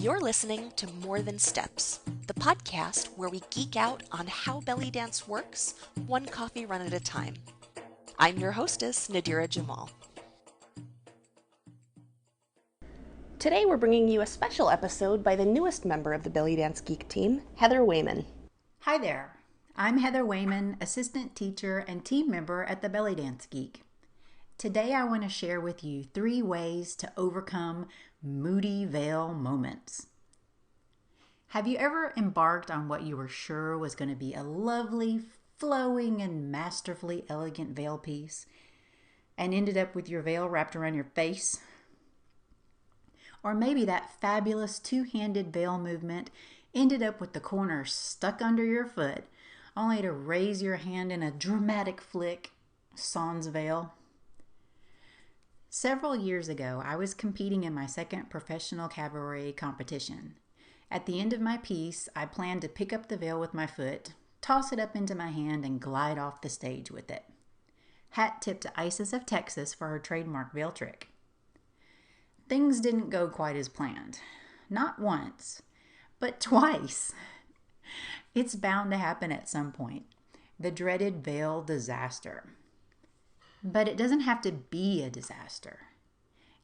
You're listening to More Than Steps, the podcast where we geek out on how belly dance works, one coffee run at a time. I'm your hostess, Nadira Jamal. Today we're bringing you a special episode by the newest member of the Belly Dance Geek team, Heather Wayman. Hi there. I'm Heather Wayman, assistant teacher and team member at the Belly Dance Geek. Today I want to share with you 3 ways to overcome moody veil moments. Have you ever embarked on what you were sure was going to be a lovely, flowing, and masterfully elegant veil piece and ended up with your veil wrapped around your face? Or maybe that fabulous 2-handed veil movement ended up with the corner stuck under your foot, only to raise your hand in a dramatic flick, sans veil. Several years ago, I was competing in my second professional cabaret competition. At the end of my piece, I planned to pick up the veil with my foot, toss it up into my hand, and glide off the stage with it. Hat tip to Isis of Texas for her trademark veil trick. Things didn't go quite as planned. Not once, but twice. It's bound to happen at some point. The dreaded veil disaster. But it doesn't have to be a disaster.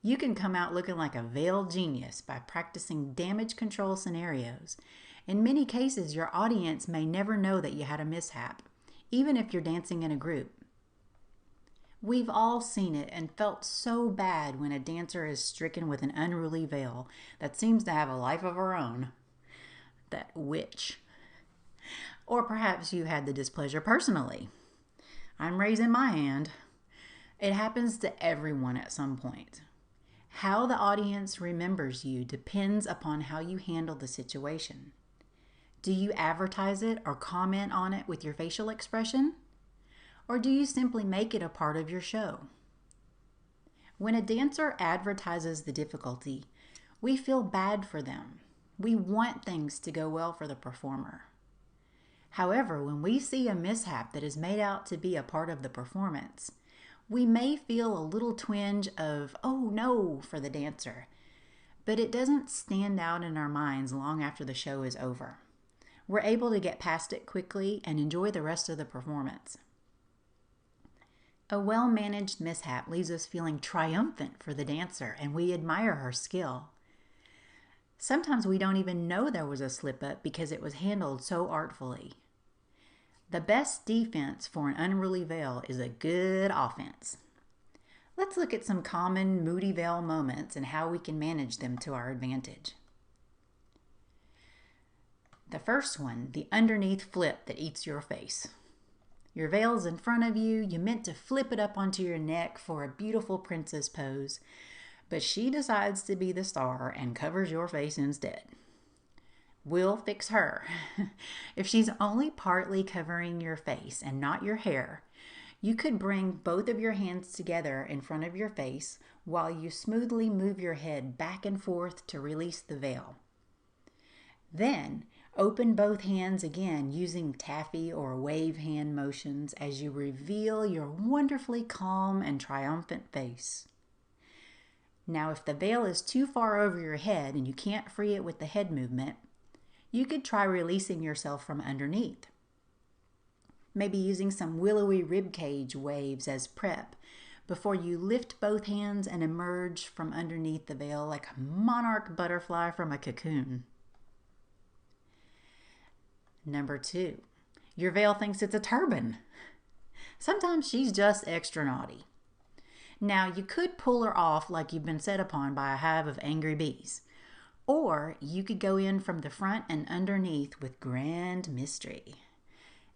You can come out looking like a veil genius by practicing damage control scenarios. In many cases, your audience may never know that you had a mishap, even if you're dancing in a group. We've all seen it and felt so bad when a dancer is stricken with an unruly veil that seems to have a life of her own. That witch. Or perhaps you had the displeasure personally. I'm raising my hand. It happens to everyone at some point. How the audience remembers you depends upon how you handle the situation. Do you advertise it or comment on it with your facial expression? Or do you simply make it a part of your show? When a dancer advertises the difficulty, we feel bad for them. We want things to go well for the performer. However, when we see a mishap that is made out to be a part of the performance, we may feel a little twinge of, oh no, for the dancer, but it doesn't stand out in our minds long after the show is over. We're able to get past it quickly and enjoy the rest of the performance. A well-managed mishap leaves us feeling triumphant for the dancer, and we admire her skill. Sometimes we don't even know there was a slip-up because it was handled so artfully. The best defense for an unruly veil is a good offense. Let's look at some common moody veil moments and how we can manage them to our advantage. The first one, the underneath flip that eats your face. Your veil's in front of you, you meant to flip it up onto your neck for a beautiful princess pose, but she decides to be the star and covers your face instead. We'll fix her. If she's only partly covering your face and not your hair, you could bring both of your hands together in front of your face while you smoothly move your head back and forth to release the veil. Then, open both hands again using taffy or wave hand motions as you reveal your wonderfully calm and triumphant face. Now, if the veil is too far over your head and you can't free it with the head movement, you could try releasing yourself from underneath. Maybe using some willowy ribcage waves as prep before you lift both hands and emerge from underneath the veil like a monarch butterfly from a cocoon. Number 2, your veil thinks it's a turban. Sometimes she's just extra naughty. Now, you could pull her off like you've been set upon by a hive of angry bees. Or you could go in from the front and underneath with grand mystery.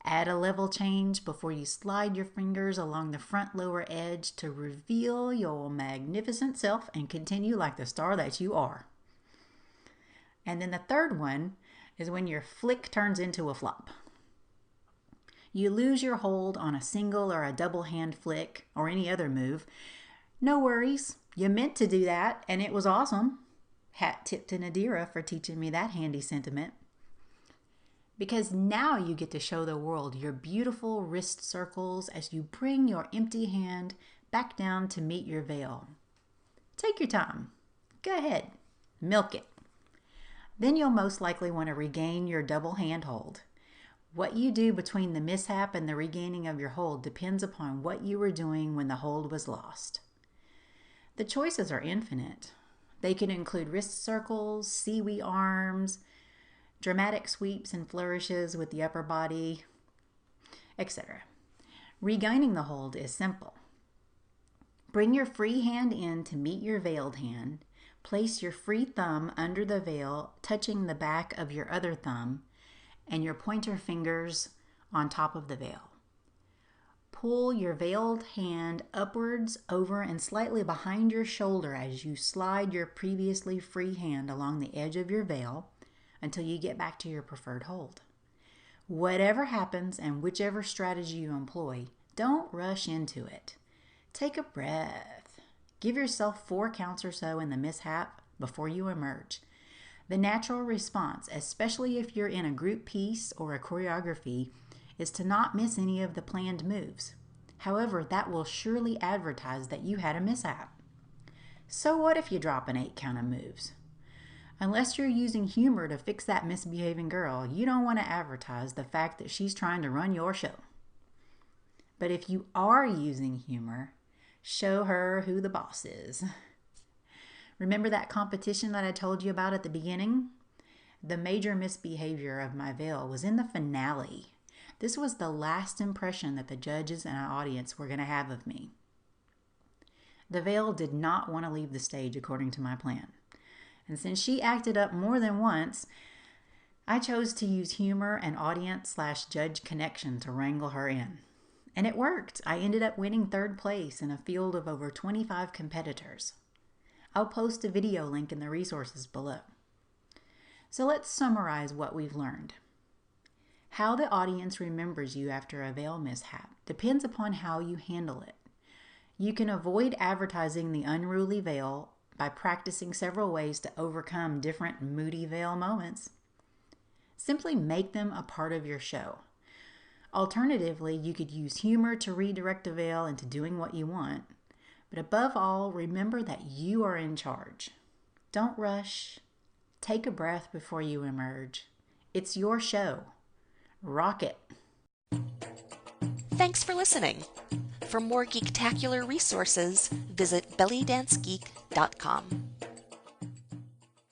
Add a level change before you slide your fingers along the front lower edge to reveal your magnificent self and continue like the star that you are. And then the third one is when your flick turns into a flop. You lose your hold on a single or a double hand flick or any other move. No worries, you meant to do that and it was awesome. Hat tip to Nadira for teaching me that handy sentiment. Because now you get to show the world your beautiful wrist circles as you bring your empty hand back down to meet your veil. Take your time. Go ahead. Milk it. Then you'll most likely want to regain your double hand hold. What you do between the mishap and the regaining of your hold depends upon what you were doing when the hold was lost. The choices are infinite. They can include wrist circles, seaweed arms, dramatic sweeps and flourishes with the upper body, etc. Regaining the hold is simple. Bring your free hand in to meet your veiled hand. Place your free thumb under the veil, touching the back of your other thumb, and your pointer fingers on top of the veil. Pull your veiled hand upwards, over, and slightly behind your shoulder as you slide your previously free hand along the edge of your veil until you get back to your preferred hold. Whatever happens and whichever strategy you employ, don't rush into it. Take a breath. Give yourself 4 counts or so in the mishap before you emerge. The natural response, especially if you're in a group piece or a choreography, is to not miss any of the planned moves. However, that will surely advertise that you had a mishap. So what if you drop an 8 count of moves? Unless you're using humor to fix that misbehaving girl, you don't want to advertise the fact that she's trying to run your show. But if you are using humor, show her who the boss is. Remember that competition that I told you about at the beginning? The major misbehavior of my veil was in the finale. This was the last impression that the judges and our audience were going to have of me. The veil did not want to leave the stage according to my plan. And since she acted up more than once, I chose to use humor and audience/judge connection to wrangle her in. And it worked. I ended up winning 3rd place in a field of over 25 competitors. I'll post a video link in the resources below. So let's summarize what we've learned. How the audience remembers you after a veil mishap depends upon how you handle it. You can avoid advertising the unruly veil by practicing several ways to overcome different moody veil moments. Simply make them a part of your show. Alternatively, you could use humor to redirect a veil into doing what you want. But above all, remember that you are in charge. Don't rush. Take a breath before you emerge. It's your show. Rock it. Thanks for listening. For more geektacular resources, visit bellydancegeek.com.